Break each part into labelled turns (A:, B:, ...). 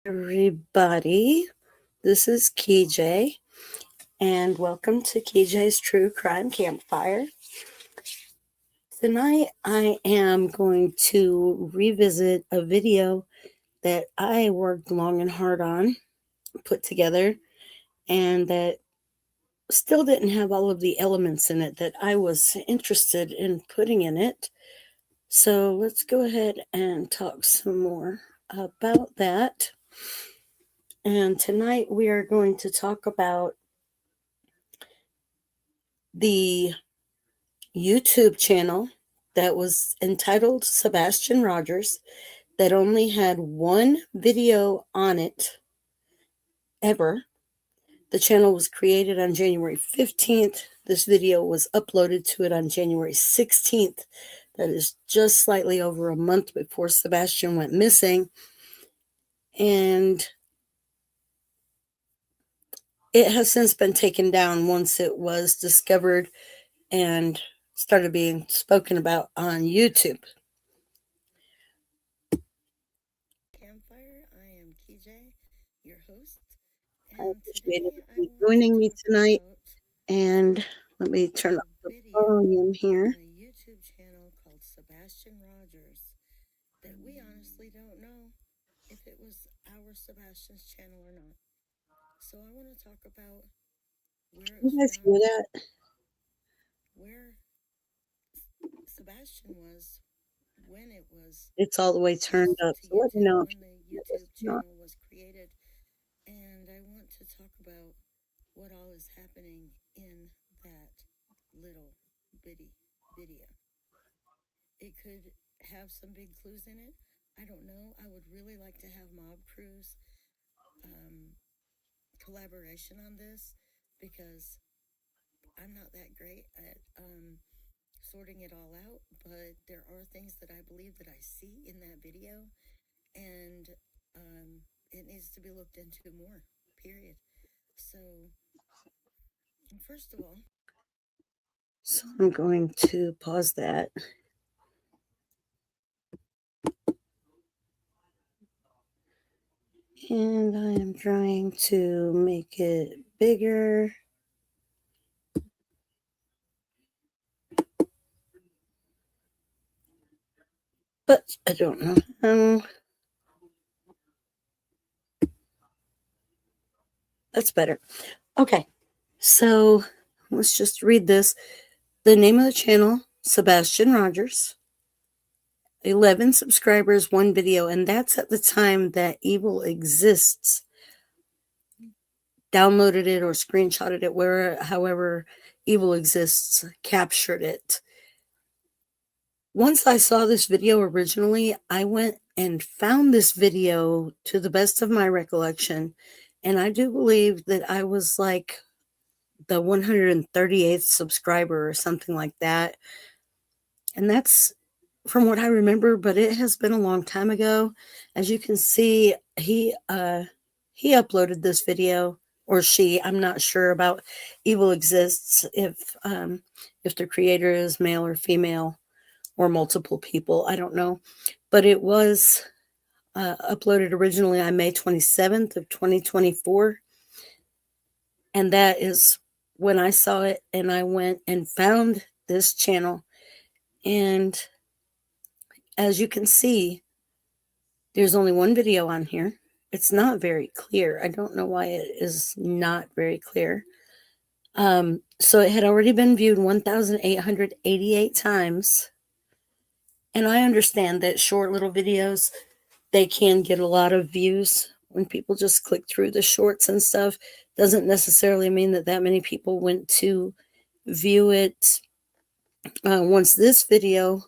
A: Everybody, this is KJ, and welcome to KJ's True Crime Campfire. Tonight, I am going to revisit a video that I worked long and hard on, put together, and that still didn't have all of the elements in it that I was interested in putting in it. So let's go ahead and talk some more about that. And tonight we are going to talk about the YouTube channel that was entitled Sebastian Rogers, that only had one video on it ever. The channel was created on January 15th. This video was uploaded to it on January 16th. That is just slightly over a month before Sebastian went missing. And it has since been taken down once it was discovered and started being spoken about on YouTube. Campfire, I am KJ, your host. I appreciate everybody joining me tonight. And let me turn up the volume here. A YouTube channel called Sebastian Rogers that we honestly don't know if it was our Sebastian's channel or not. So I want to talk about where it was found, where Sebastian was when it was. It's all the way turned up. So let me know when the YouTube channel was created. And I want to talk about what all is happening in that little bitty video. It could have some big clues in it. I don't know. I would really like to have Mob Crew's collaboration on this, because I'm not that great at sorting it all out, but there are things that I believe that I see in that video, and it needs to be looked into more, period. So, first of all, so I'm going to pause that. And I am trying to make it bigger. But I don't know. That's better. Okay, so let's just read this. The name of the channel, Sebastian Rogers. 11 subscribers, one video, and that's at the time that Evil Exists downloaded it or screenshotted it, however Evil Exists captured it. Once I saw this video originally, I went and found this video to the best of my recollection, and I do believe that I was like the 138th subscriber or something like that. And that's from what I remember, but it has been a long time ago. As you can see, he uploaded this video, or she. I'm not sure about Evil Exists, if the creator is male or female or multiple people. I don't know, but it was uploaded originally on May 27th of 2024, and that is when I saw it, and I went and found this channel. And as you can see, there's only one video on here. It's not very clear. I don't know why it is not very clear. So it had already been viewed 1,888 times. And I understand that short little videos, they can get a lot of views when people just click through the shorts and stuff. Doesn't necessarily mean that many people went to view it once this video.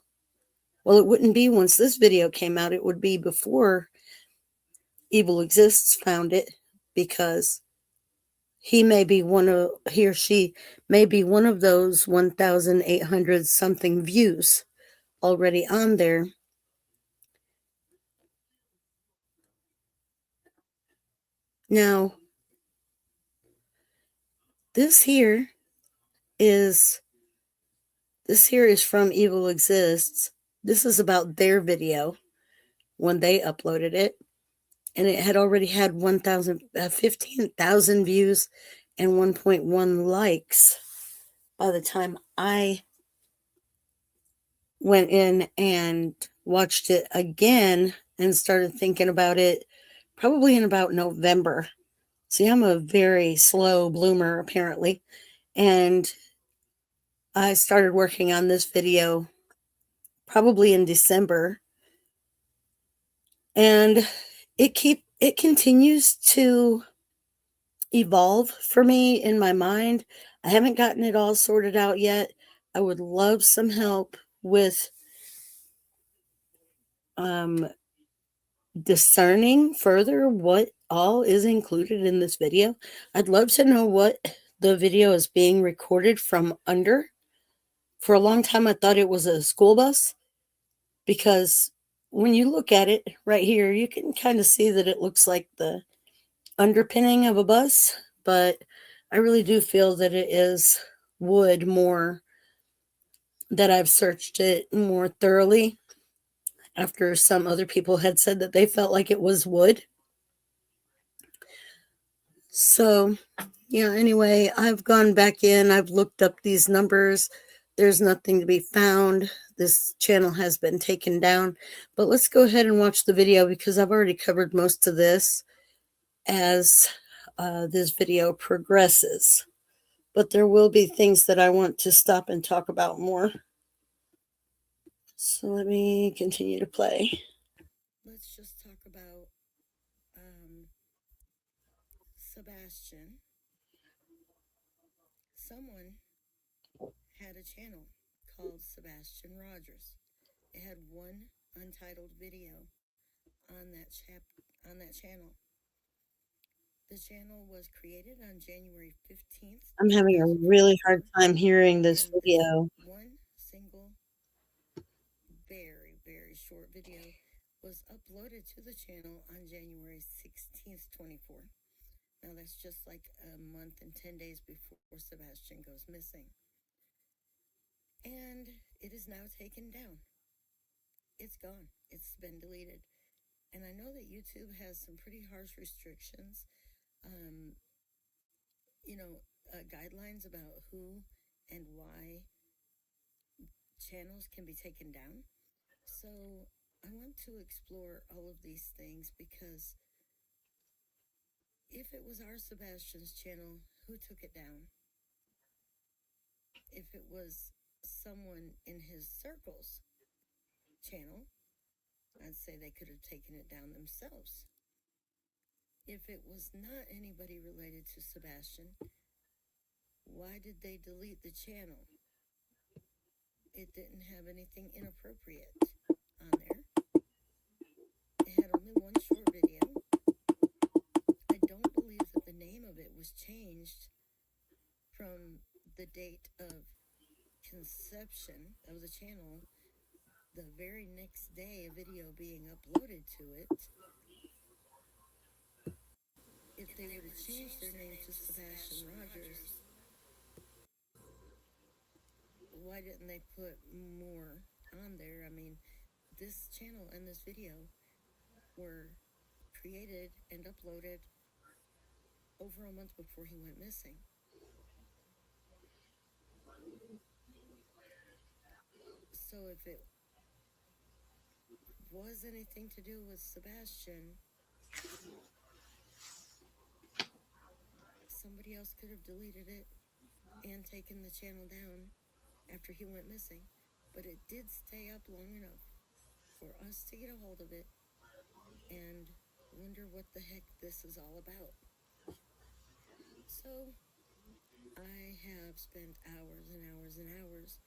A: Well, it wouldn't be once this video came out. It would be before Evil Exists found it, because he or she may be one of those 1,800 something views already on there. Now, this here is from Evil Exists. This is about their video when they uploaded it. and it had already had 15,000 views and 1.1 likes by the time I went in and watched it again and started thinking about it probably in about November. See, I'm a very slow bloomer, apparently. And I started working on this video probably in December. And it continues to evolve for me in my mind. I haven't gotten it all sorted out yet. I would love some help with um, discerning further what all is included in this video. I'd love to know what the video is being recorded from under. For a long time, I thought it was a school bus because when you look at it right here, you can kind of see that it looks like the underpinning of a bus, but I really do feel that it is wood more, that I've searched it more thoroughly after some other people had said that they felt like it was wood. So, yeah, anyway, I've gone back in, I've looked up these numbers. There's nothing to be found. This channel has been taken down. But let's go ahead and watch the video because I've already covered most of this as this video progresses. But there will be things that I want to stop and talk about more. So let me continue to play. Let's just talk about Sebastian. Someone had a channel called Sebastian Rogers. It had one untitled video on that channel. The channel was created on January 15th. I'm having a really hard time hearing this video. One single, very, very short video was uploaded to the channel on January 16th, 24. Now that's just like a month and 10 days before Sebastian goes missing. And it is now taken down. It's gone. It's been deleted. And I know that YouTube has some pretty harsh restrictions, guidelines about who and why channels can be taken down. So I want to explore all of these things because if it was our Sebastian's channel, who took it down? If it was someone in his circle's channel, I'd say they could have taken it down themselves. If it was not anybody related to Sebastian, why did they delete the channel? It didn't have anything inappropriate on there. It had only one short video. I don't believe that the name of it was changed from the date of conception of the channel, the very next day a video being uploaded to it. If they would have changed their name to Sebastian Rogers, why didn't they put more on there? I mean, this channel and this video were created and uploaded over a month before he went missing. So if it was anything to do with Sebastian, somebody else could have deleted it and taken the channel down after he went missing. But it did stay up long enough for us to get a hold of it and wonder what the heck this is all about. So I have spent hours and hours and hours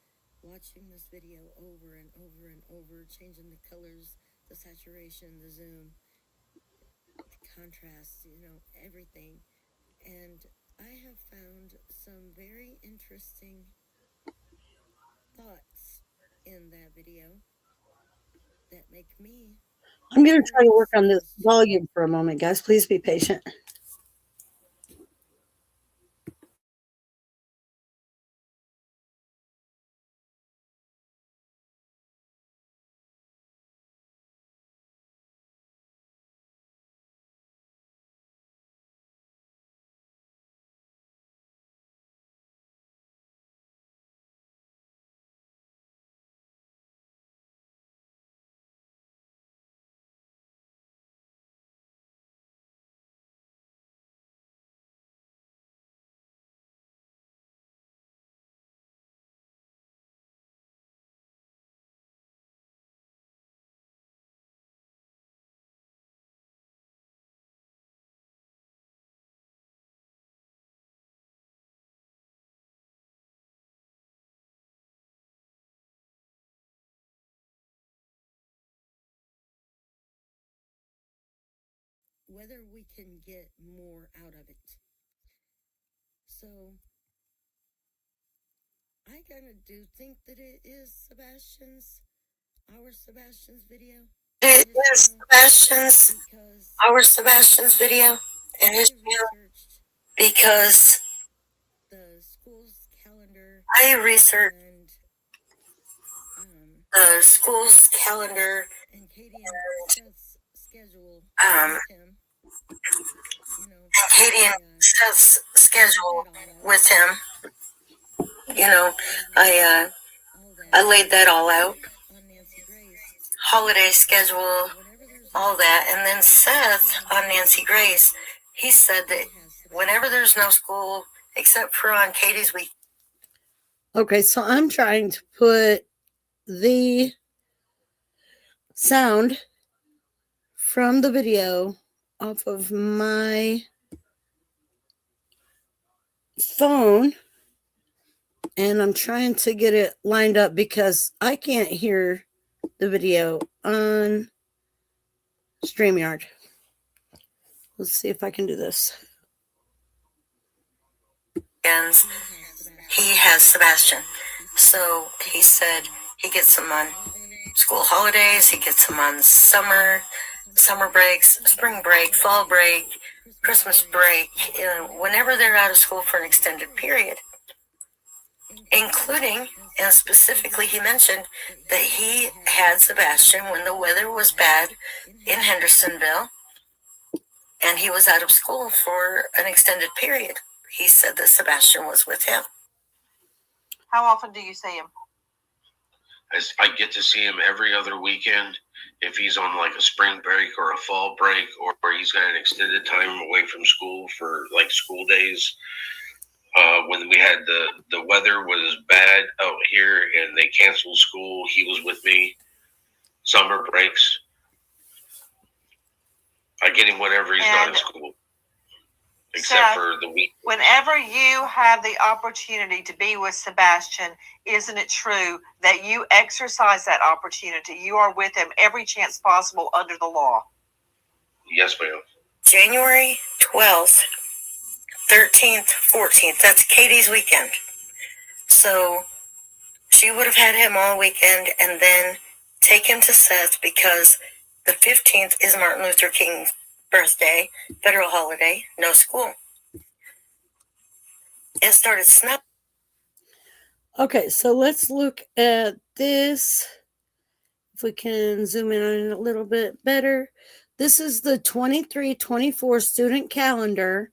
A: watching this video over and over and over, changing the colors, the saturation, the zoom, the contrast, everything. And I have found some very interesting thoughts in that video that make me. I'm going to try to work on this volume for a moment, guys. Please be patient. whether we can get more out of it. So I kind of do think that it is our Sebastian's video.
B: It is Sebastian's video in his channel because
A: the school's calendar
B: I researched
A: and
B: the school's calendar
A: and Katie and Seth's schedule
B: um,
A: with him.
B: and Katie and Seth's schedule with him. I laid that all out. Holiday schedule, all that. And then Seth on Nancy Grace, he said that whenever there's no school, except for on Katie's week.
A: Okay, so I'm trying to put the sound from the video off of my phone, and I'm trying to get it lined up because I can't hear the video on StreamYard. Let's see if I can do this.
B: And he has Sebastian. So he said he gets them on school holidays, he gets them on summer breaks, spring break, fall break, Christmas break, whenever they're out of school for an extended period. Including, and specifically, he mentioned that he had Sebastian when the weather was bad in Hendersonville and he was out of school for an extended period. He said that Sebastian was with him.
C: How often do you see him?
D: I get to see him every other weekend. If he's on like a spring break or a fall break, or he's got an extended time away from school for like school days. When we had the weather was bad out here and they canceled school, he was with me. Summer breaks, I get him whenever he's not in school, except for the week.
C: Whenever you have the opportunity to be with Sebastian, isn't it true that you exercise that opportunity? You are with him every chance possible under the law.
D: Yes, ma'am.
B: January 12th, 13th, 14th, that's Katie's weekend. So she would have had him all weekend and then take him to Seth because the 15th is Martin Luther King's birthday, federal holiday, no school. It started snowing.
A: Okay, so let's look at this. If we can zoom in on it a little bit better. This is the 23-24 student calendar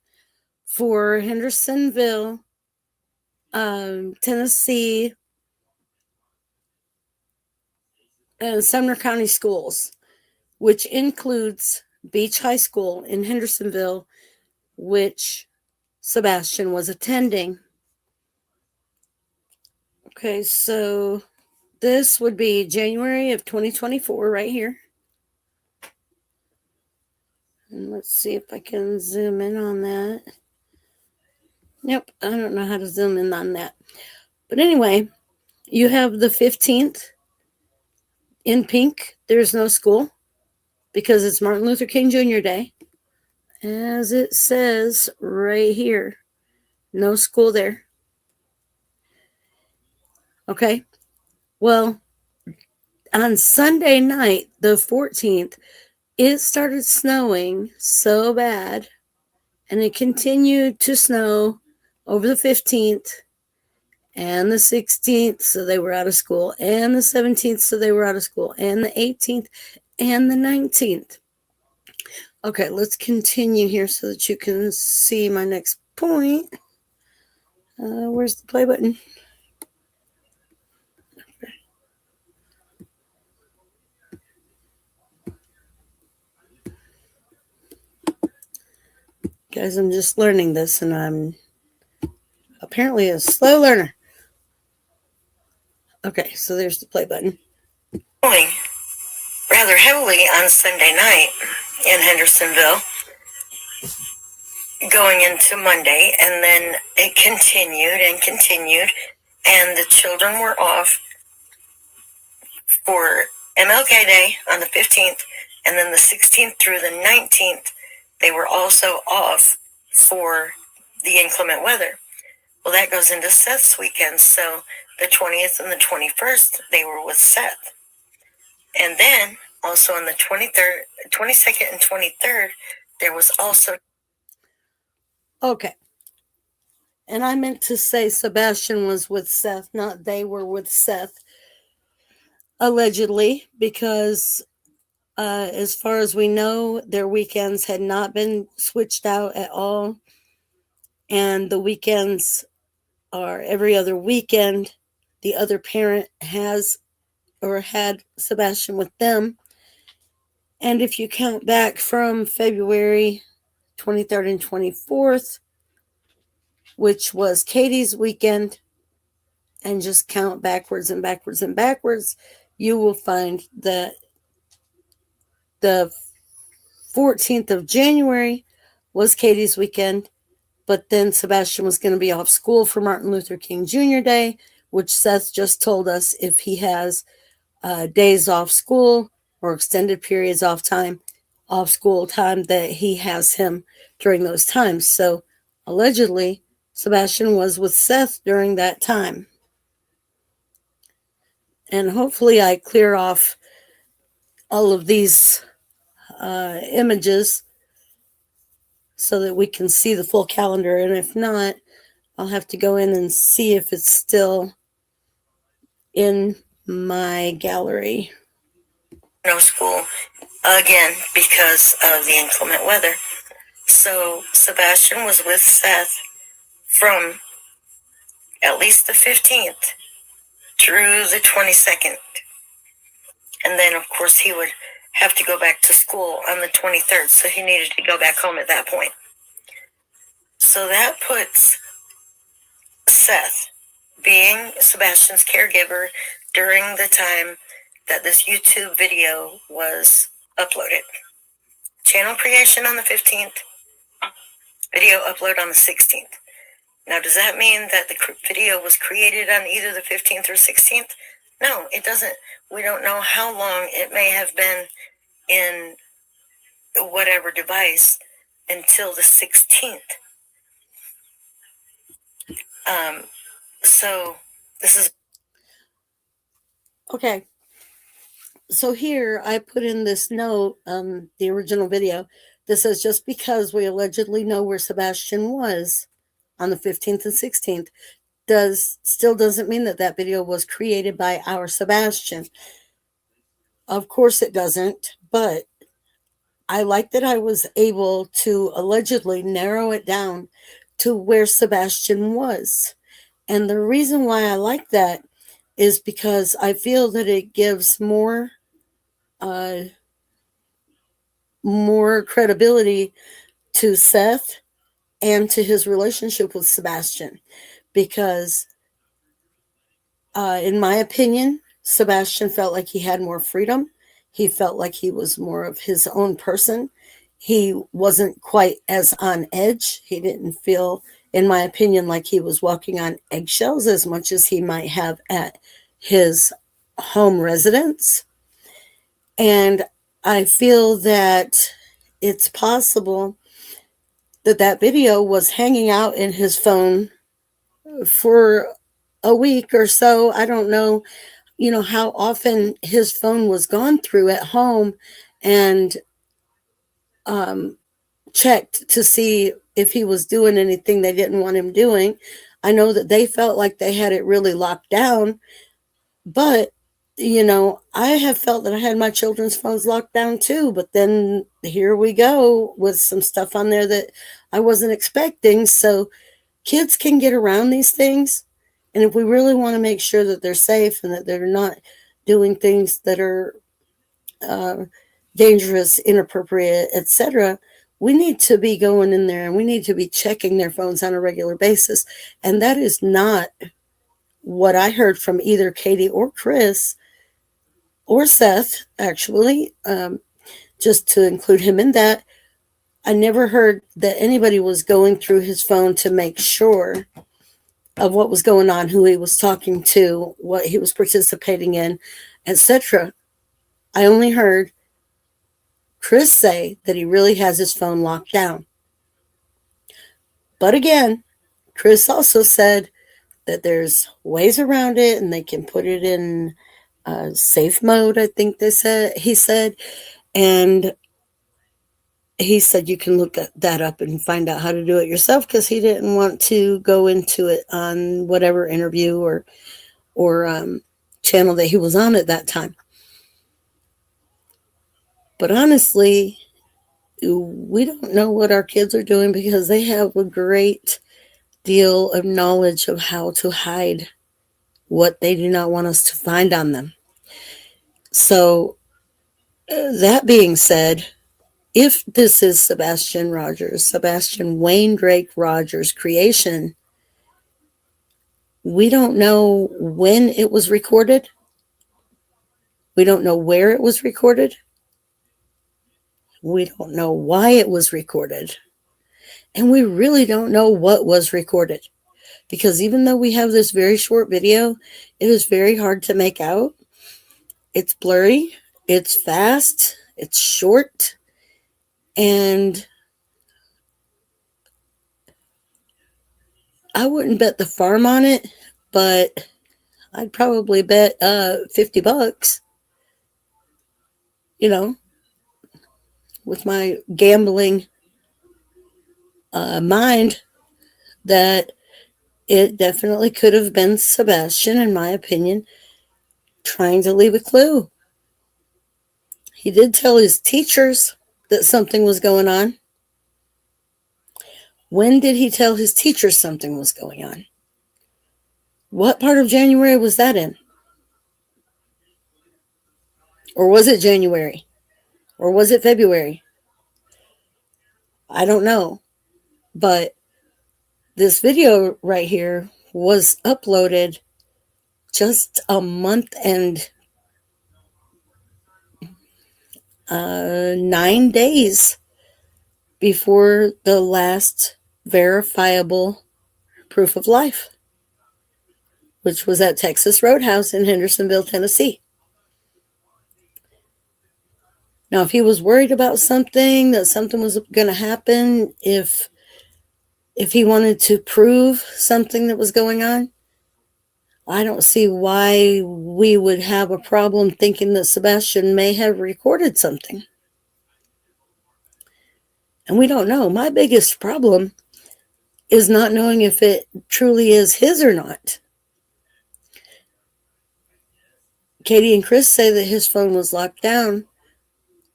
A: for Hendersonville, Tennessee, and Sumner County Schools, which includes Beach High School in Hendersonville, which Sebastian was attending. Okay, so this would be January of 2024 right here. And let's see if I can zoom in on that. Nope, I don't know how to zoom in on that. But anyway, you have the 15th in pink. There's no school because it's Martin Luther King Jr. Day. As it says right here, no school there. Okay, well, on Sunday night, the 14th, it started snowing so bad, and it continued to snow over the 15th and the 16th, so they were out of school, and the 17th, so they were out of school, and the 18th and the 19th. Okay, let's continue here so that you can see my next point. Where's the play button? Guys, I'm just learning this, and I'm apparently a slow learner. Okay, so there's the play button.
B: Going rather heavily on Sunday night in Hendersonville, going into Monday, and then it continued, and the children were off for MLK Day on the 15th, and then the 16th through the 19th, They were also off for the inclement weather. Well, that goes into Seth's weekend. So the 20th and the 21st, they were with Seth. And then also on the 23rd, 22nd and 23rd, there was also.
A: Okay. And I meant to say Sebastian was with Seth, not they were with Seth, allegedly, because as far as we know, their weekends had not been switched out at all. And the weekends are every other weekend. The other parent has or had Sebastian with them. And if you count back from February 23rd and 24th, which was Katie's weekend, and just count backwards and backwards and backwards, you will find that the 14th of January was Katie's weekend, but then Sebastian was going to be off school for Martin Luther King Jr. Day, which Seth just told us if he has days off school or extended periods off school time, that he has him during those times. So allegedly, Sebastian was with Seth during that time. And hopefully I clear off all of these images so that we can see the full calendar. And if not, I'll have to go in and see if it's still in my gallery.
B: No school again because of the inclement weather. So Sebastian was with Seth from at least the 15th through the 22nd. And then, of course, he would have to go back to school on the 23rd, so he needed to go back home at that point. So that puts Seth being Sebastian's caregiver during the time that this YouTube video was uploaded. Channel creation on the 15th, video upload on the 16th. Now, does that mean that the video was created on either the 15th or 16th? No, it doesn't. We don't know how long it may have been in whatever device until the 16th. So this is.
A: Okay. So here I put in this note, the original video, that says just because we allegedly know where Sebastian was on the 15th and 16th still doesn't mean that video was created by our Sebastian. Of course it doesn't, but I like that I was able to allegedly narrow it down to where Sebastian was. And the reason why I like that is because I feel that it gives more credibility to Seth and to his relationship with Sebastian. Because in my opinion, Sebastian felt like he had more freedom. He felt like he was more of his own person. He wasn't quite as on edge. He didn't feel, in my opinion, like he was walking on eggshells as much as he might have at his home residence. And I feel that it's possible that video was hanging out in his phone for a week or so. I don't know, how often his phone was gone through at home and checked to see if he was doing anything they didn't want him doing. I know that they felt like they had it really locked down, but I have felt that I had my children's phones locked down too, but then here we go with some stuff on there that I wasn't expecting. So kids can get around these things. And if we really want to make sure that they're safe and that they're not doing things that are dangerous, inappropriate, etc., we need to be going in there and we need to be checking their phones on a regular basis. And that is not what I heard from either Katie or Chris or Seth, actually, just to include him in that. I never heard that anybody was going through his phone to make sure of what was going on, who he was talking to, what he was participating in, etc. I only heard Chris say that he really has his phone locked down. But again, Chris also said that there's ways around it and they can put it in safe mode, I think he said. And he said you can look that up and find out how to do it yourself, because he didn't want to go into it on whatever interview or channel that he was on at that time. But honestly, we don't know what our kids are doing, because they have a great deal of knowledge of how to hide what they do not want us to find on them. So, that being said, if this is Sebastian Wayne Drake Rogers' creation, we don't know when it was recorded. We don't know where it was recorded. We don't know why it was recorded. And we really don't know what was recorded. Because even though we have this very short video, it is very hard to make out. It's blurry, it's fast, it's short, and I wouldn't bet the farm on it, but I'd probably bet $50, with my gambling mind, that it definitely could have been Sebastian, in my opinion, trying to leave a clue. He did tell his teachers that something was going on. When did he tell his teachers something was going on? What part of January was that in? Or was it January? Or was it February? I don't know. But this video right here was uploaded just a month and 9 days before the last verifiable proof of life, which was at Texas Roadhouse in Hendersonville, Tennessee. Now, if he was worried about something, that something was going to happen, if he wanted to prove something that was going on, I don't see why we would have a problem thinking that Sebastian may have recorded something. And we don't know. My biggest problem is not knowing if it truly is his or not. Katie and Chris say that his phone was locked down.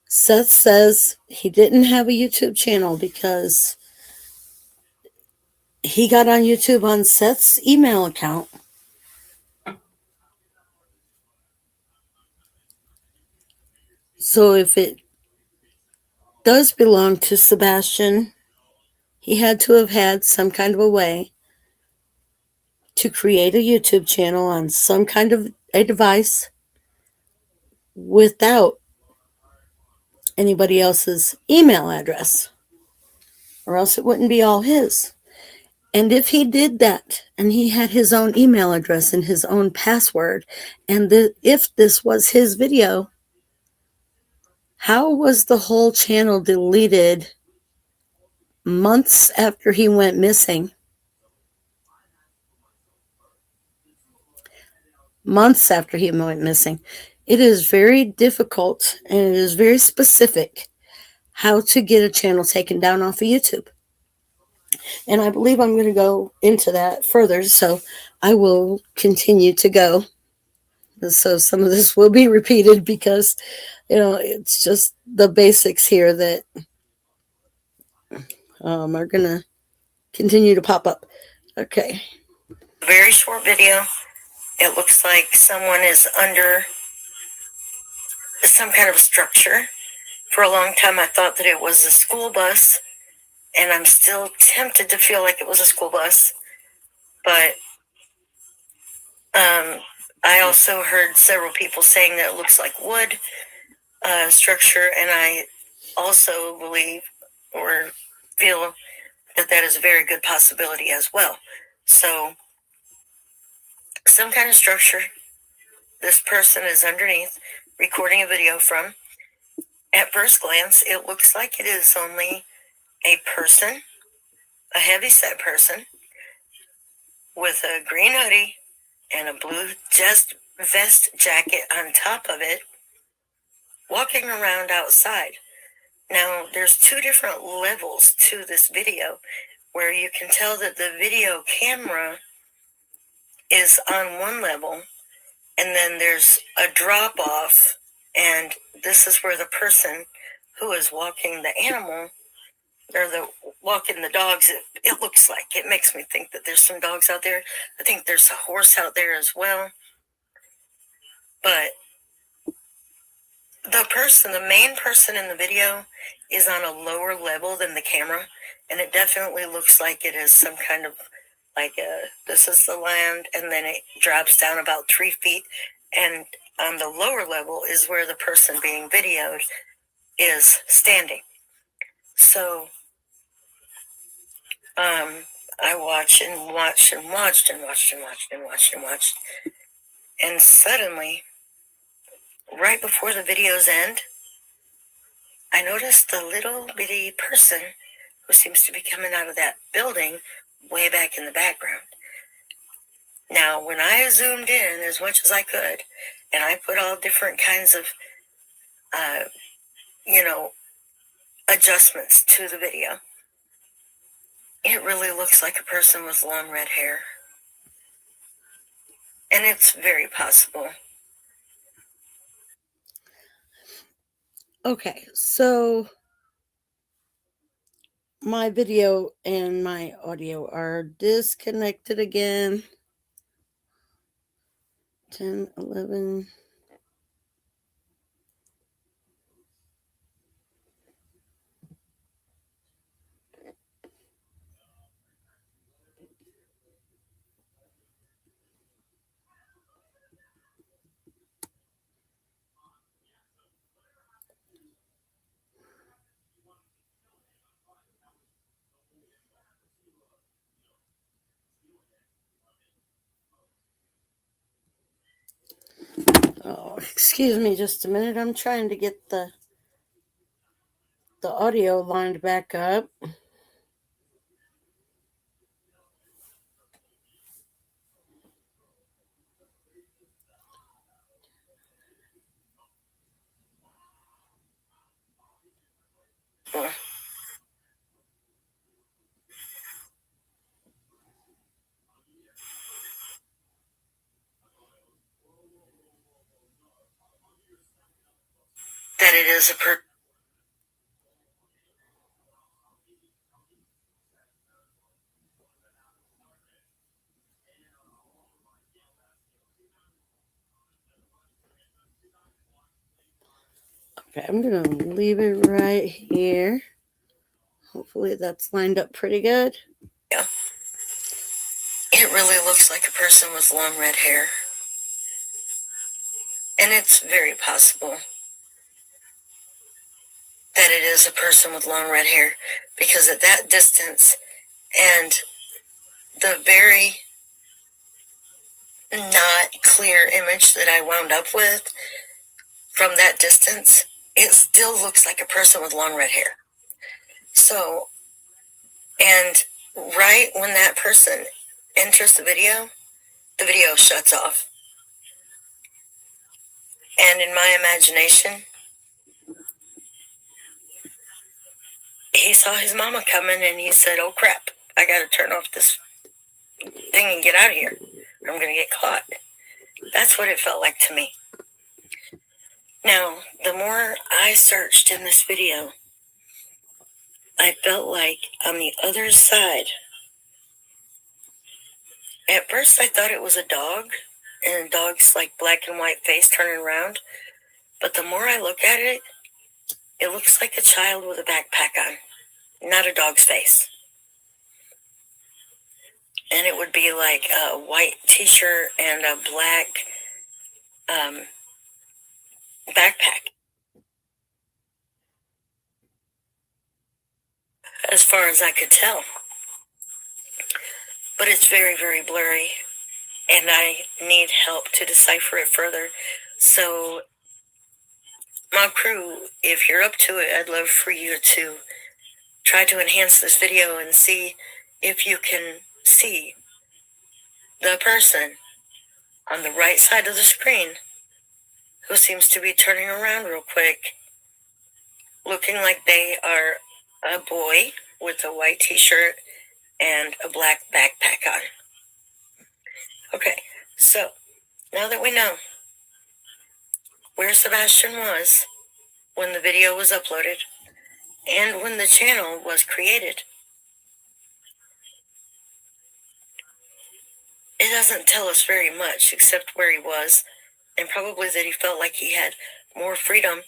A: Seth says he didn't have a YouTube channel because he got on YouTube on Seth's email account. So if it does belong to Sebastian, he had to have had some kind of a way to create a YouTube channel on some kind of a device without anybody else's email address, or else it wouldn't be all his. And if he did that, and he had his own email address and his own password, and if this was his video, how was the whole channel deleted months after he went missing? Months after he went missing. It is very difficult, and it is very specific how to get a channel taken down off of YouTube. And I believe I'm going to go into that further, so I will continue to go. So some of this will be repeated because, it's just the basics here that are going to continue to pop up. Okay.
B: Very short video. It looks like someone is under some kind of structure. For a long time, I thought that it was a school bus, and I'm still tempted to feel like it was a school bus. But I also heard several people saying that it looks like wood structure, and I also believe or feel that that is a very good possibility as well. So, some kind of structure this person is underneath recording a video from. At first glance, it looks like it is only a person, a heavy-set person, with a green hoodie and a blue vest jacket on top of it, walking around outside. Now, there's two different levels to this video where you can tell that the video camera is on one level, and then there's a drop off, and this is where the person who is walking the animal or walking the dogs, it looks like. It makes me think that there's some dogs out there. I think there's a horse out there as well. But the main person in the video is on a lower level than the camera, and it definitely looks like it is some kind of this is the land, and then it drops down about 3 feet, and on the lower level is where the person being videoed is standing. So I watched and watched and watched and watched and watched and watched and watched. And suddenly, right before the video's end, I noticed the little bitty person who seems to be coming out of that building way back in the background. Now, when I zoomed in as much as I could, and I put all different kinds of, adjustments to the video, it really looks like a person with long red hair. And it's very possible.
A: Okay, so my video and my audio are disconnected again. 10, 11. Oh, excuse me just a minute. I'm trying to get the audio lined back up.
B: That it is a
A: Okay, I'm going to leave it right here. Hopefully that's lined up pretty good.
B: Yeah. It really looks like a person with long red hair. And it's very possible that it is a person with long red hair, because at that distance and the very not clear image that I wound up with from that distance, it still looks like a person with long red hair. So, and right when that person enters the video shuts off. And in my imagination, he saw his mama coming and he said, "Oh crap, I gotta turn off this thing and get out of here. I'm gonna get caught." That's what it felt like to me. Now, the more I searched in this video, I felt like on the other side, at first I thought it was a dog, and the dog's like black and white face turning around. But the more I look at it, it looks like a child with a backpack on, not a dog's face. And it would be like a white t-shirt and a black backpack. As far as I could tell. But it's very, very blurry, and I need help to decipher it further. So Mob Crew, if you're up to it, I'd love for you to try to enhance this video and see if you can see the person on the right side of the screen who seems to be turning around real quick, looking like they are a boy with a white t-shirt and a black backpack on. Okay, so now that we know where Sebastian was when the video was uploaded and when the channel was created, it doesn't tell us very much except where he was, and probably that he felt like he had more freedom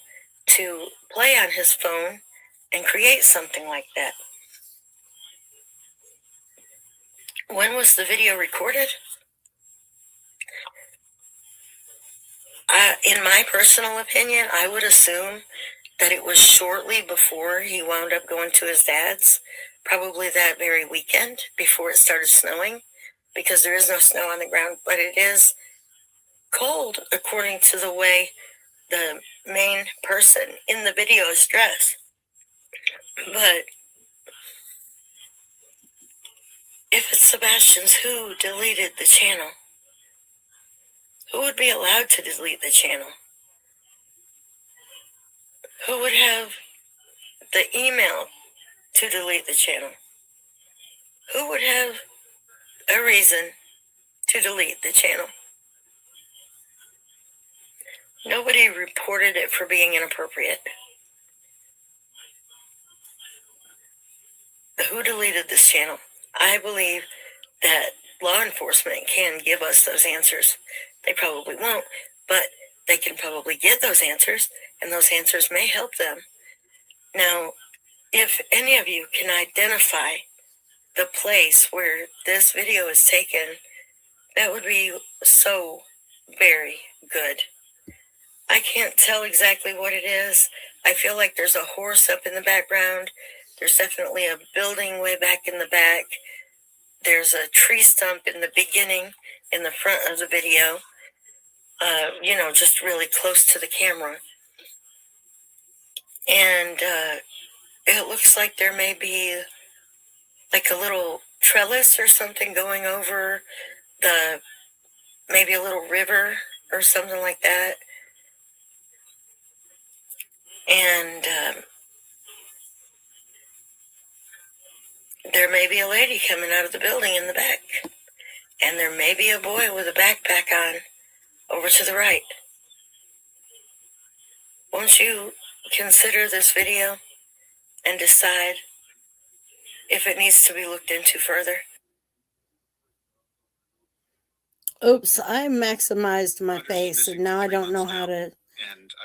B: to play on his phone and create something like that. When was the video recorded? In my personal opinion, I would assume that it was shortly before he wound up going to his dad's, probably that very weekend before it started snowing, because there is no snow on the ground, but it is cold according to the way the main person in the video is dressed. But if it's Sebastian's, who deleted the channel? Who would be allowed to delete the channel? Who would have the email to delete the channel? Who would have a reason to delete the channel? Nobody reported it for being inappropriate. Who deleted this channel? I believe that law enforcement can give us those answers. They probably won't, but they can probably get those answers, and those answers may help them. Now, if any of you can identify the place where this video is taken, that would be so very good. I can't tell exactly what it is. I feel like there's a horse up in the background. There's definitely a building way back in the back. There's a tree stump in the beginning, in the front of the video. Just really close to the camera. And it looks like there may be like a little trellis or something going over maybe a little river or something like that. And there may be a lady coming out of the building in the back. And there may be a boy with a backpack on over to the right. Won't you consider this video and decide if it needs to be looked into further?
A: Oops, I maximized my face, and now I don't know how to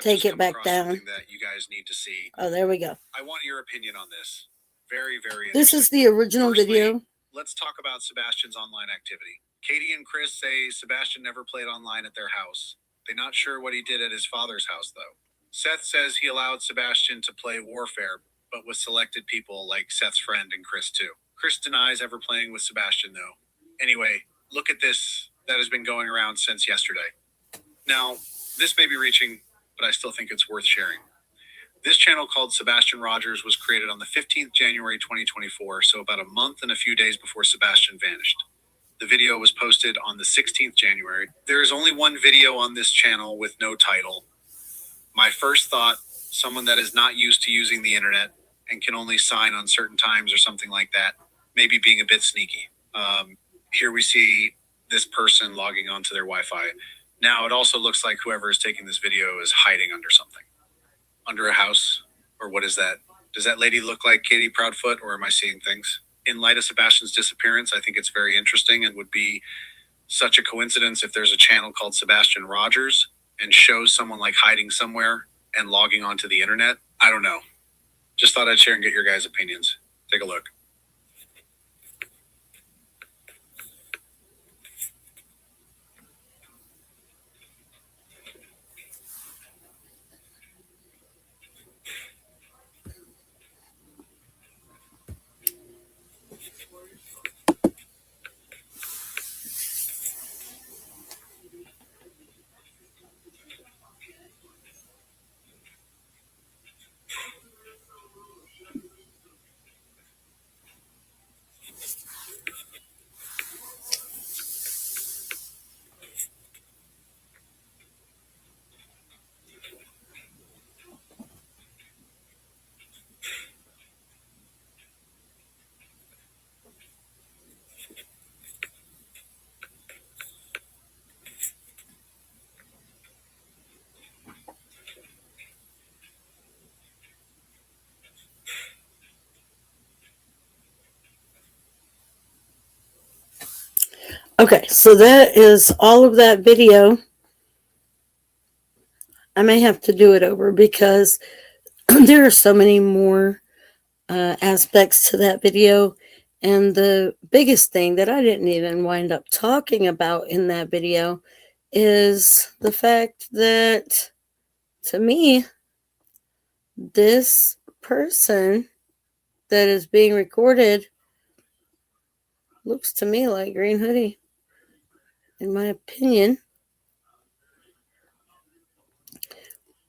A: take it back down.
E: That you guys need to see.
A: Oh, there we go.
E: I want your opinion on this. Very, very
A: This is the original video.
E: Let's talk about Sebastian's online activity. Katie and Chris say Sebastian never played online at their house. They're not sure what he did at his father's house, though. Seth says he allowed Sebastian to play Warfare, but with selected people like Seth's friend and Chris, too. Chris denies ever playing with Sebastian, though. Anyway, look at this that has been going around since yesterday. Now, this may be reaching, but I still think it's worth sharing. This channel called Sebastian Rogers was created on the 15th January 2024, so about a month and a few days before Sebastian vanished. The video was posted on the 16th January. There is only one video on this channel with no title. My first thought, someone that is not used to using the internet and can only sign on certain times or something like that, maybe being a bit sneaky. Here we see this person logging onto their Wi-Fi. Now it also looks like whoever is taking this video is hiding under something. Under a house, or what is that? Does that lady look like Katie Proudfoot, or am I seeing things? In light of Sebastian's disappearance, I think it's very interesting and would be such a coincidence if there's a channel called Sebastian Rogers and shows someone like hiding somewhere and logging onto the internet. I don't know. Just thought I'd share and get your guys' opinions. Take a look.
A: Okay, so that is all of that video. I may have to do it over because there are so many more aspects to that video. And the biggest thing that I didn't even wind up talking about in that video is the fact that, to me, this person that is being recorded looks to me like Green Hoodie, in my opinion.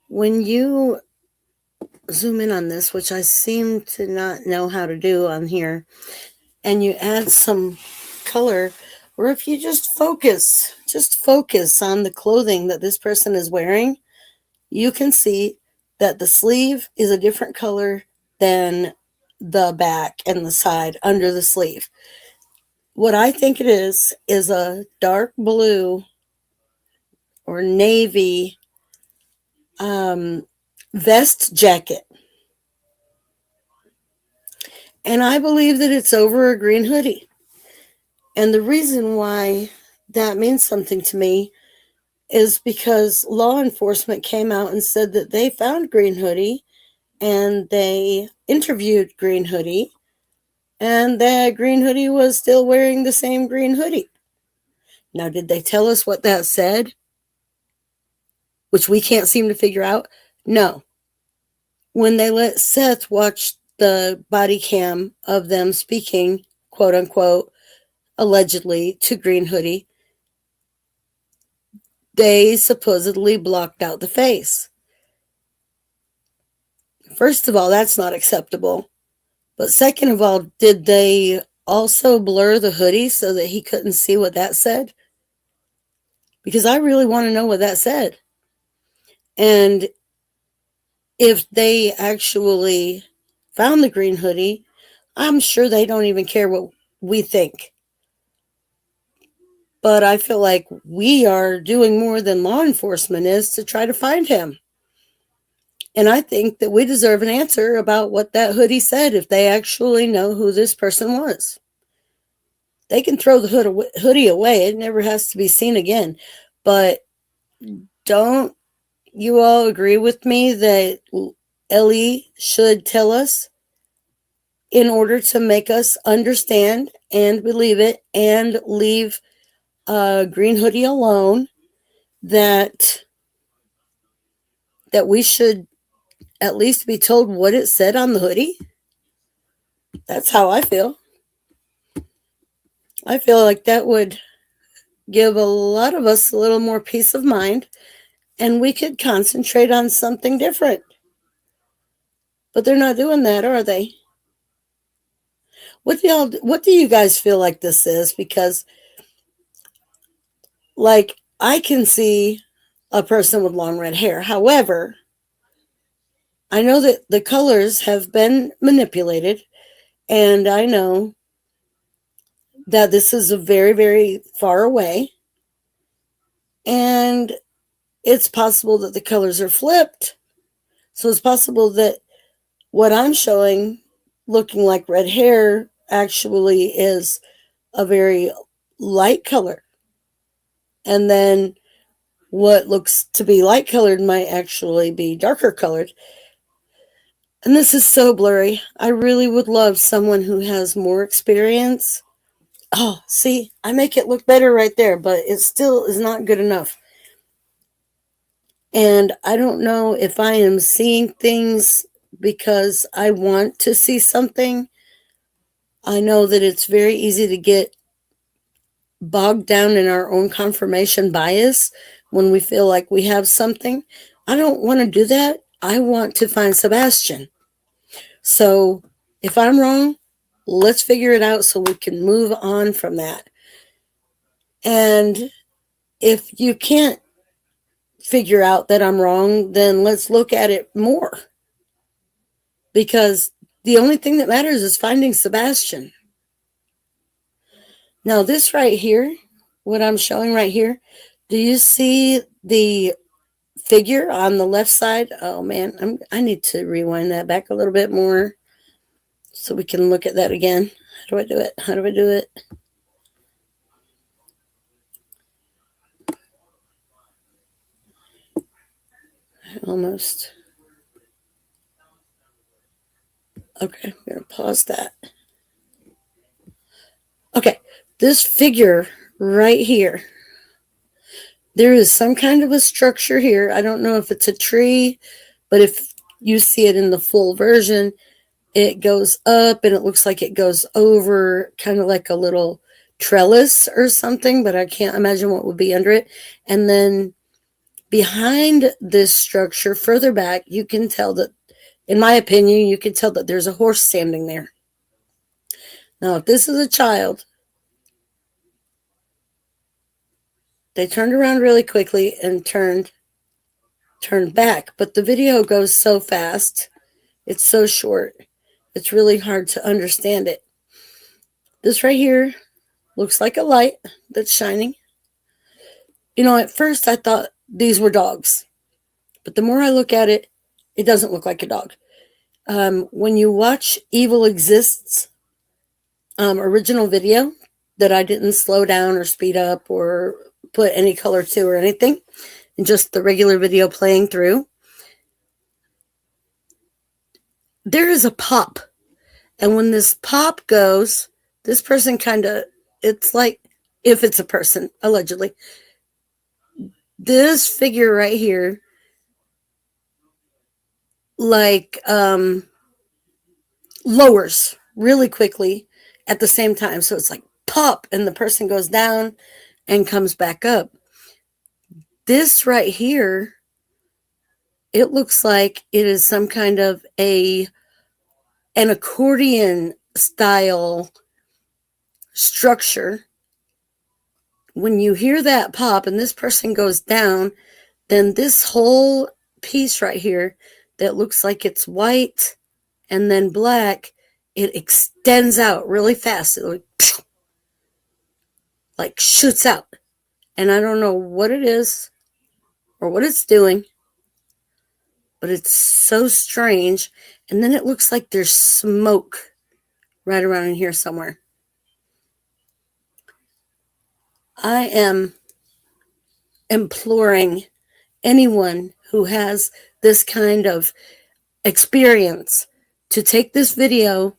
A: When you zoom in on this, which I seem to not know how to do on here, and you add some color, or if you just focus on the clothing that this person is wearing, you can see that the sleeve is a different color than the back and the side under the sleeve. What I think it is a dark blue or navy vest jacket. And I believe that it's over a green hoodie. And the reason why that means something to me is because law enforcement came out and said that they found Green Hoodie and they interviewed Green Hoodie, and that Green Hoodie was still wearing the same green hoodie. Now, did they tell us what that said? Which we can't seem to figure out? No. When they let Seth watch the body cam of them speaking, quote unquote, allegedly to Green Hoodie, they supposedly blocked out the face. First of all, that's not acceptable. But second of all, did they also blur the hoodie so that he couldn't see what that said? Because I really want to know what that said. And if they actually found the green hoodie, I'm sure they don't even care what we think. But I feel like we are doing more than law enforcement is to try to find him. And I think that we deserve an answer about what that hoodie said if they actually know who this person was. They can throw the hoodie away. It never has to be seen again. But don't you all agree with me that Ellie should tell us in order to make us understand and believe it and leave Green Hoodie alone, that we should at least be told what it said on the hoodie? That's how I feel. I feel like that would give a lot of us a little more peace of mind, and we could concentrate on something different. But they're not doing that, are they? What do you guys feel like this is? Because, like, I can see a person with long red hair. However, I know that the colors have been manipulated, and I know that this is a very, very far away, and it's possible that the colors are flipped. So it's possible that what I'm showing, looking like red hair, actually is a very light color. And then what looks to be light colored might actually be darker colored. And this is so blurry. I really would love someone who has more experience. Oh, see, I make it look better right there, but it still is not good enough. And I don't know if I am seeing things because I want to see something. I know that it's very easy to get bogged down in our own confirmation bias when we feel like we have something. I don't want to do that. I want to find Sebastian. So if I'm wrong, let's figure it out so we can move on from that. And if you can't figure out that I'm wrong, then let's look at it more. Because the only thing that matters is finding Sebastian. Now, this right here, what I'm showing right here, do you see the figure on the left side? Oh man, I need to rewind that back a little bit more so we can look at that again. How do I do it? Almost. Okay, I'm going to pause that. Okay, this figure right here, there is some kind of a structure here. I don't know if it's a tree, but if you see it in the full version, it goes up and it looks like it goes over kind of like a little trellis or something, but I can't imagine what would be under it. And then behind this structure, further back, you can tell that, in my opinion, you can tell that there's a horse standing there. Now, if this is a child, they turned around really quickly and turned back. But the video goes so fast. It's so short. It's really hard to understand it. This right here looks like a light that's shining. You know, at first I thought these were dogs. But the more I look at it, it doesn't look like a dog. When you watch Evil Exists original video that I didn't slow down or speed up or put any color to or anything, and just the regular video playing through, there is a pop. And when this pop goes, this person kind of, it's like, if it's a person, allegedly, this figure right here, like, lowers really quickly at the same time. So it's like pop, and the person goes down and comes back up. This right here, it looks like it is some kind of an accordion style structure. When you hear that pop and this person goes down, then this whole piece right here that looks like it's white and then black, it extends out really fast. It like shoots out. And I don't know what it is or what it's doing, but it's so strange. And then it looks like there's smoke right around in here somewhere. I am imploring anyone who has this kind of experience to take this video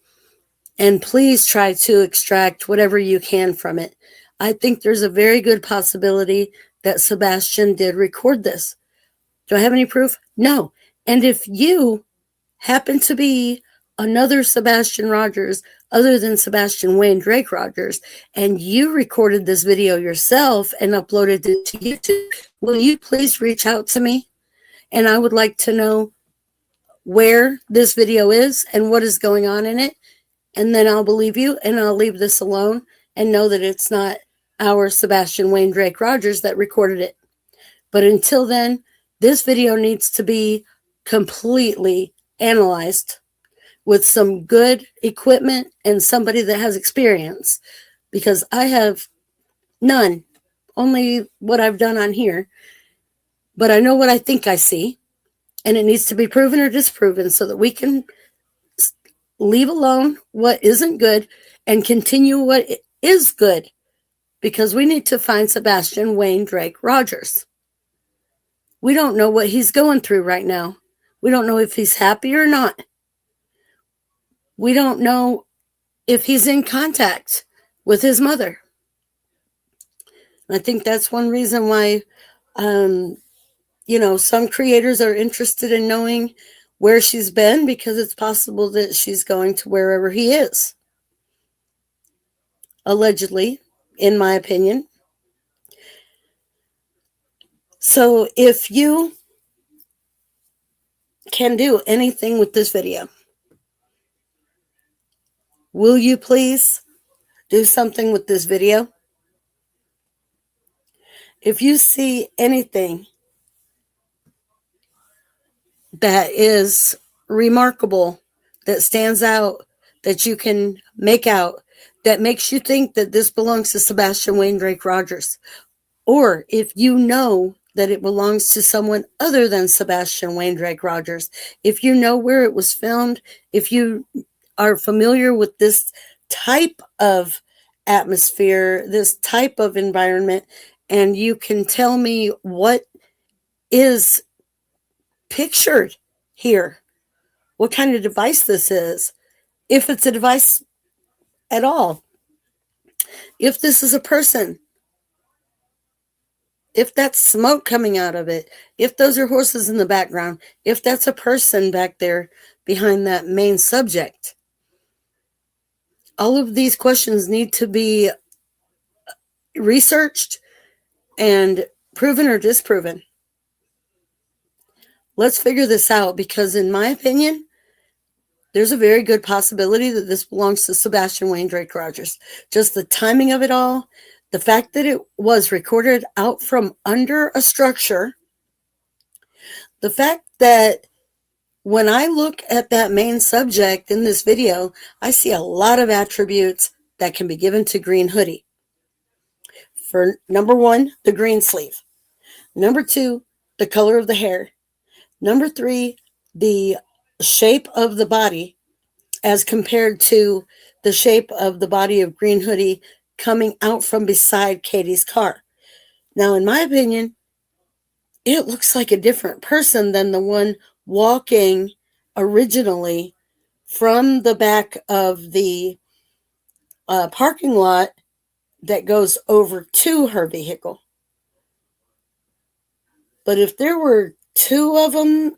A: and please try to extract whatever you can from it. I think there's a very good possibility that Sebastian did record this. Do I have any proof? No. And if you happen to be another Sebastian Rogers other than Sebastian Wayne Drake Rogers, and you recorded this video yourself and uploaded it to YouTube, will you please reach out to me? And I would like to know where this video is and what is going on in it. And then I'll believe you and I'll leave this alone and know that it's not our Sebastian Wayne Drake Rogers that recorded it. But until then, this video needs to be completely analyzed with some good equipment and somebody that has experience, because I have none, only what I've done on here. But I know what I think I see, and it needs to be proven or disproven so that we can leave alone what isn't good and continue what is good, because we need to find Sebastian Wayne Drake Rogers. We don't know what he's going through right now. We don't know if he's happy or not. We don't know if he's in contact with his mother. I think that's one reason why, some creators are interested in knowing where she's been, because it's possible that she's going to wherever he is. Allegedly, in my opinion. So if you can do anything with this video, will you please do something with this video? If you see anything that is remarkable, that stands out, that you can make out, that makes you think that this belongs to Sebastian Wayne Drake Rogers, or if you know that it belongs to someone other than Sebastian Wayne Drake Rogers, if you know where it was filmed, if you are familiar with this type of atmosphere, this type of environment, and you can tell me what is pictured here what kind of device this is, if it's a device at all, if this is a person, if that's smoke coming out of it, if those are horses in the background, if that's a person back there behind that main subject. All of these questions need to be researched and proven or disproven. Let's figure this out, because in my opinion, there's a very good possibility that this belongs to Sebastian Wayne Drake Rogers. Just the timing of it all, the fact that it was recorded out from under a structure, the fact that when I look at that main subject in this video, I see a lot of attributes that can be given to Green Hoodie. For number one, the green sleeve. Number two, the color of the hair. Number three, the shape of the body as compared to the shape of the body of Green Hoodie coming out from beside Katie's car. Now, in my opinion, it looks like a different person than the one walking originally from the back of the parking lot that goes over to her vehicle. But if there were two of them,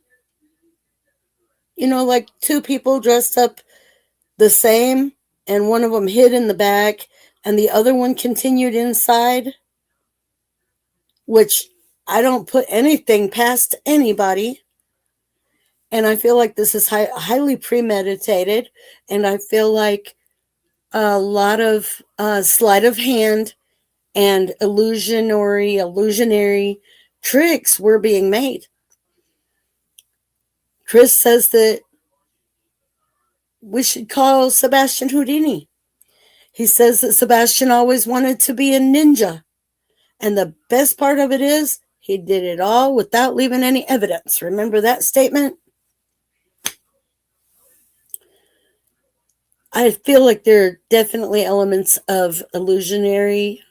A: like two people dressed up the same, and one of them hid in the back and the other one continued inside, which I don't put anything past anybody. And I feel like this is highly premeditated. And I feel like a lot of sleight of hand and illusionary tricks were being made. Chris says that we should call Sebastian Houdini. He says that Sebastian always wanted to be a ninja. And the best part of it is he did it all without leaving any evidence. Remember that statement? I feel like there are definitely elements of illusionary,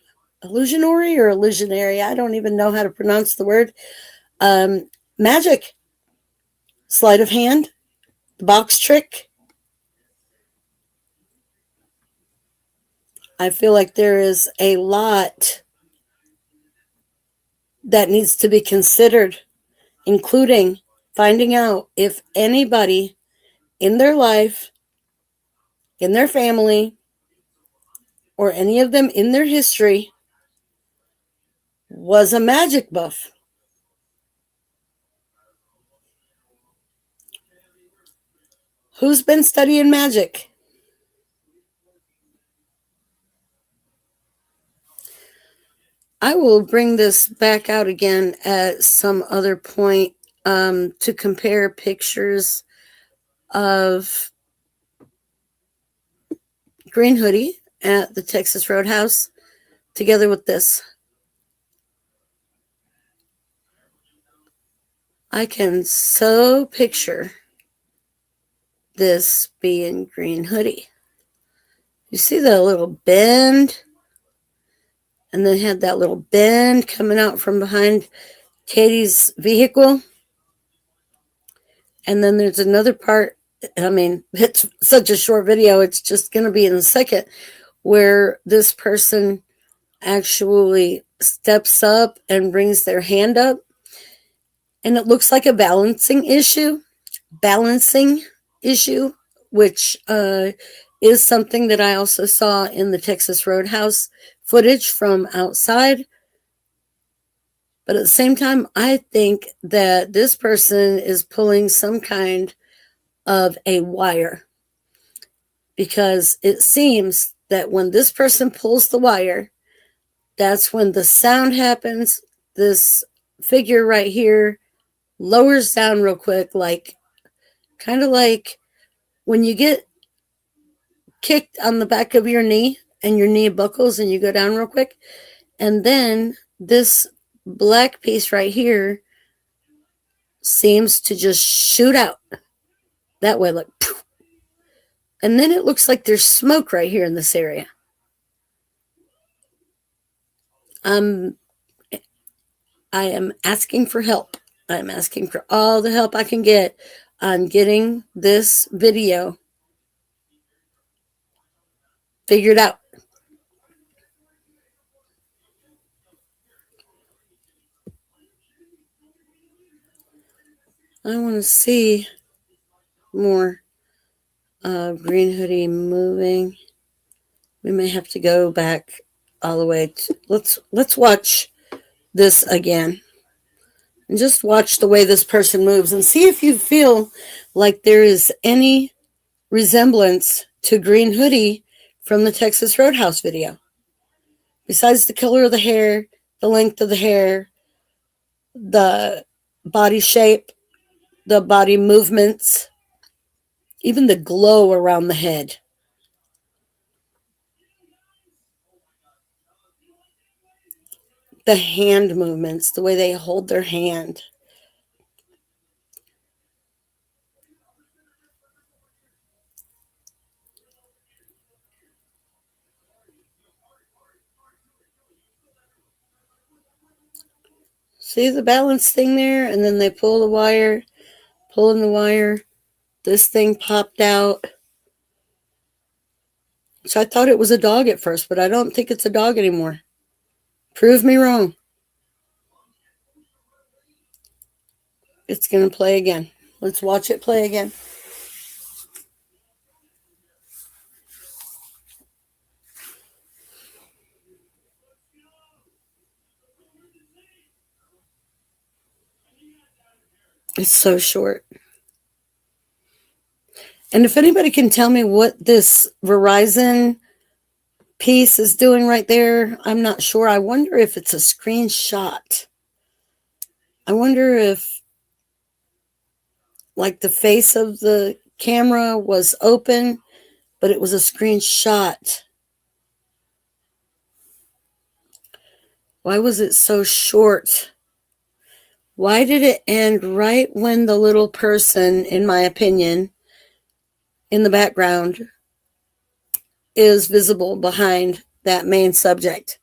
A: I don't even know how to pronounce the word. Magic, sleight of hand, the box trick. I feel like there is a lot that needs to be considered, including finding out if anybody in their life, in their family, or any of them in their history was a magic buff. Who's been studying magic? I will bring this back out again at some other point to compare pictures of Green Hoodie at the Texas Roadhouse together with this. I can so picture this being Green Hoodie. You see the little bend? And then had that little bend coming out from behind Katie's vehicle. And then there's another part. I mean, it's such a short video. It's just going to be in a second, where this person actually steps up and brings their hand up. And it looks like a balancing issue, which is something that I also saw in the Texas Roadhouse footage from outside. But at the same time, I think that this person is pulling some kind of a wire, because it seems that when this person pulls the wire, that's when the sound happens. This figure right here lowers down real quick, kind of like when you get kicked on the back of your knee and your knee buckles and you go down real quick. And then this black piece right here seems to just shoot out that way, like, poof. And then it looks like there's smoke right here in this area. I am asking for help. I'm asking for all the help I can get on getting this video figured out. I want to see more green hoodie moving. We may have to go back all the way to, let's watch this again and just watch the way this person moves and see if you feel like there is any resemblance to Green Hoodie from the Texas Roadhouse video. Besides the color of the hair, the length of the hair, the body shape, the body movements, even the glow around the head. The hand movements, the way they hold their hand. See the balance thing there? And then they pull the wire, pulling the wire. This thing popped out. So I thought it was a dog at first, but I don't think it's a dog anymore. Prove me wrong. It's going to play again. Let's watch it play again. It's so short. And if anybody can tell me what this Verizon piece is doing right there, I'm not sure. I wonder if it's a screenshot. I wonder if, like, the face of the camera was open, but it was a screenshot. Why was it so short? Why did it end right when the little person, in my opinion, in the background is visible behind that main subject?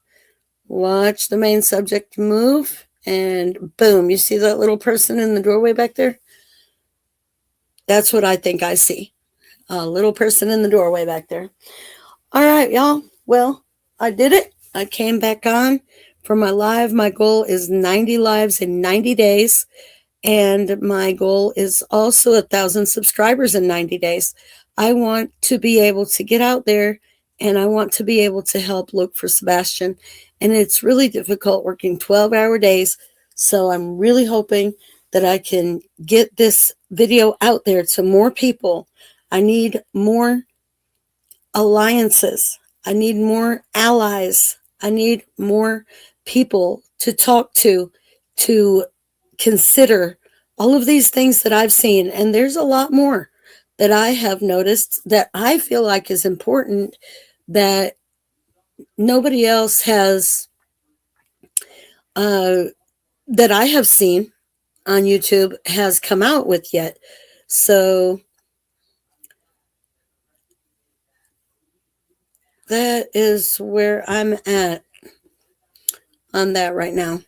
A: Watch the main subject move, and boom, you see that little person in the doorway back there? That's what I think I see. A little person in the doorway back there. All right, y'all. Well, I did it. I came back on for my live. My goal is 90 lives in 90 days. And my goal is also 1,000 subscribers in 90 days. I want to be able to get out there, and I want to be able to help look for Sebastian. And it's really difficult working 12-hour days. So I'm really hoping that I can get this video out there to more people. I need more alliances. I need more allies. I need more people to talk to consider all of these things that I've seen. And there's a lot more that I have noticed that I feel like is important that nobody else has, that I have seen on YouTube has come out with yet. So that is where I'm at on that right now.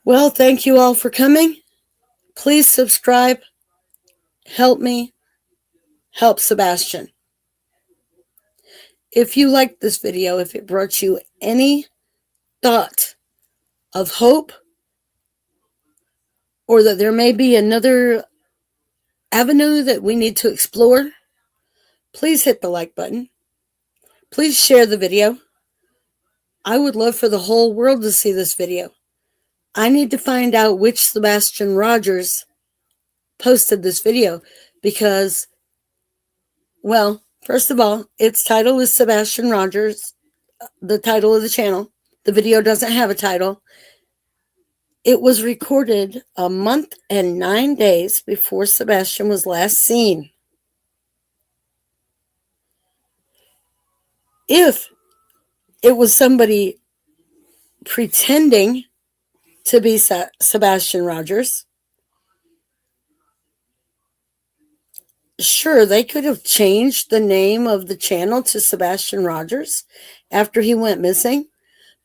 A: Well, thank you all for coming. Please subscribe. Help me help Sebastian. If you liked this video, if it brought you any thought of hope, or that there may be another avenue that we need to explore, please hit the like button. Please share the video. I would love for the whole world to see this video. I need to find out which Sebastian Rogers posted this video because, well, first of all, its title is Sebastian Rogers, the title of the channel. The video doesn't have a title. It was recorded a month and 9 days before Sebastian was last seen. If it was somebody pretending to be Sebastian Rogers, sure, they could have changed the name of the channel to Sebastian Rogers after he went missing.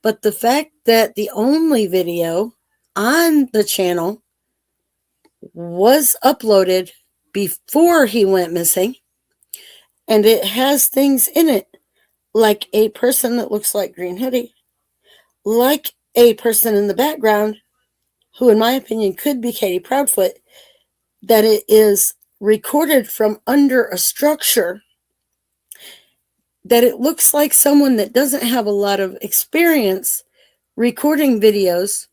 A: But the fact that the only video on the channel was uploaded before he went missing, and it has things in it like a person that looks like Green Hoodie, like a person in the background who, in my opinion, could be Katie Proudfoot, that it is recorded from under a structure, that it looks like someone that doesn't have a lot of experience recording videos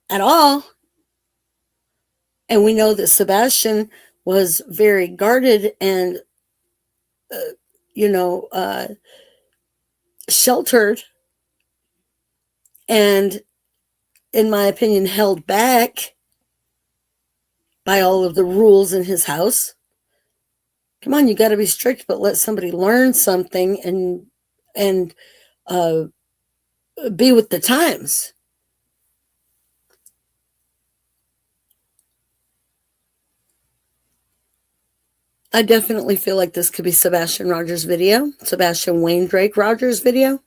A: at all. And we know that Sebastian was very guarded and, sheltered, and, in my opinion, held back by all of the rules in his house. Come on, you got to be strict, but let somebody learn something and be with the times. I definitely feel like this could be Sebastian Rogers' video, Sebastian Wayne Drake Rogers' video.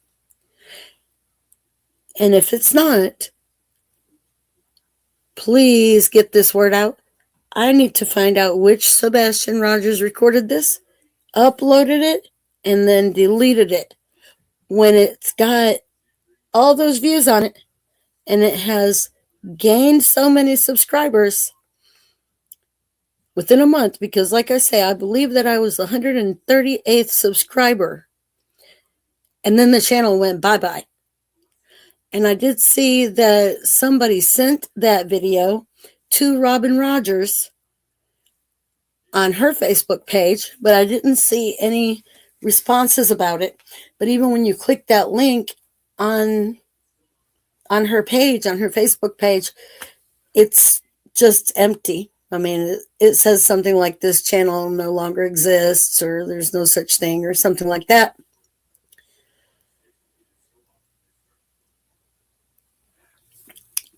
A: And if it's not, please get this word out. I need to find out which Sebastian Rogers recorded this, uploaded it, and then deleted it when it's got all those views on it and it has gained so many subscribers within a month. Because, like I say, I believe that I was the 138th subscriber, and then the channel went bye-bye. And I did see that somebody sent that video to Robin Rogers on her Facebook page, but I didn't see any responses about it. But even when you click that link on her page, on her Facebook page, it's just empty. I mean, it says something like this channel no longer exists, or there's no such thing, or something like that.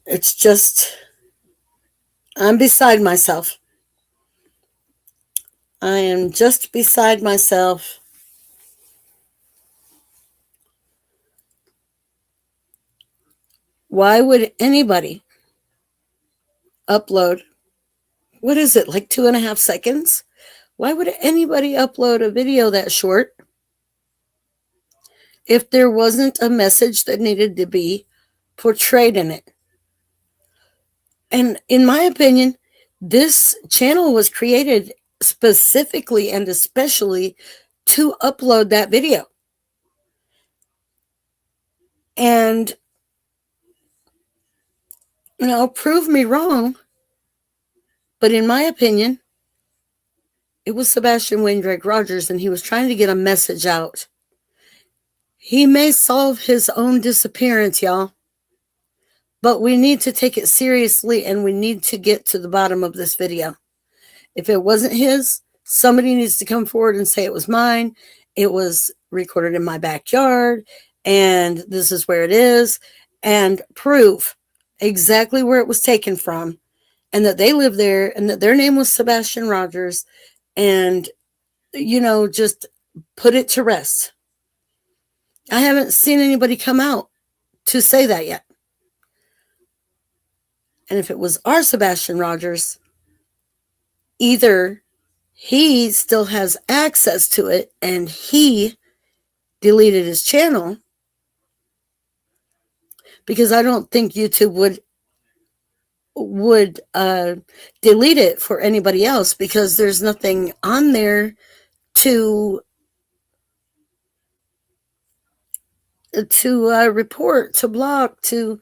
A: It's just, I'm beside myself. I am just beside myself. Why would anybody upload, what is it, like 2.5 seconds? Why would anybody upload a video that short if there wasn't a message that needed to be portrayed in it? And in my opinion, this channel was created specifically and especially to upload that video. And, prove me wrong, but in my opinion, it was Sebastian Wayne Drake Rogers, and he was trying to get a message out. He may solve his own disappearance, y'all, but we need to take it seriously, and we need to get to the bottom of this video. If it wasn't his, somebody needs to come forward and say it was mine. It was recorded in my backyard, and this is where it is, and prove exactly where it was taken from, and that they live there, and that their name was Sebastian Rogers, and, just put it to rest. I haven't seen anybody come out to say that yet. And if it was our Sebastian Rogers, either he still has access to it and he deleted his channel, because I don't think YouTube would delete it for anybody else, because there's nothing on there to report, to block, to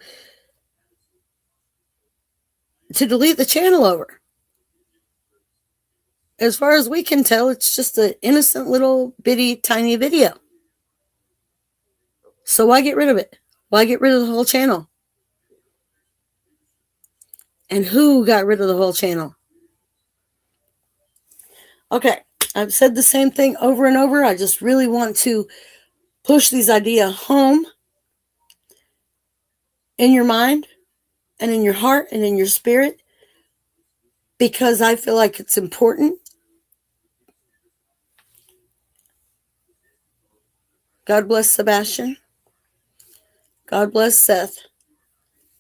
A: delete the channel over. As far as we can tell, it's just an innocent little bitty tiny video. So why get rid of it? Why get rid of the whole channel? And who got rid of the whole channel? Okay, I've said the same thing over and over. I just really want to push these ideas home in your mind and in your heart and in your spirit, because I feel like it's important. God bless Sebastian. God bless Seth.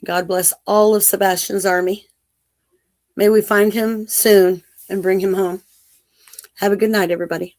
A: God bless all of Sebastian's army. May we find him soon and bring him home. Have a good night, everybody.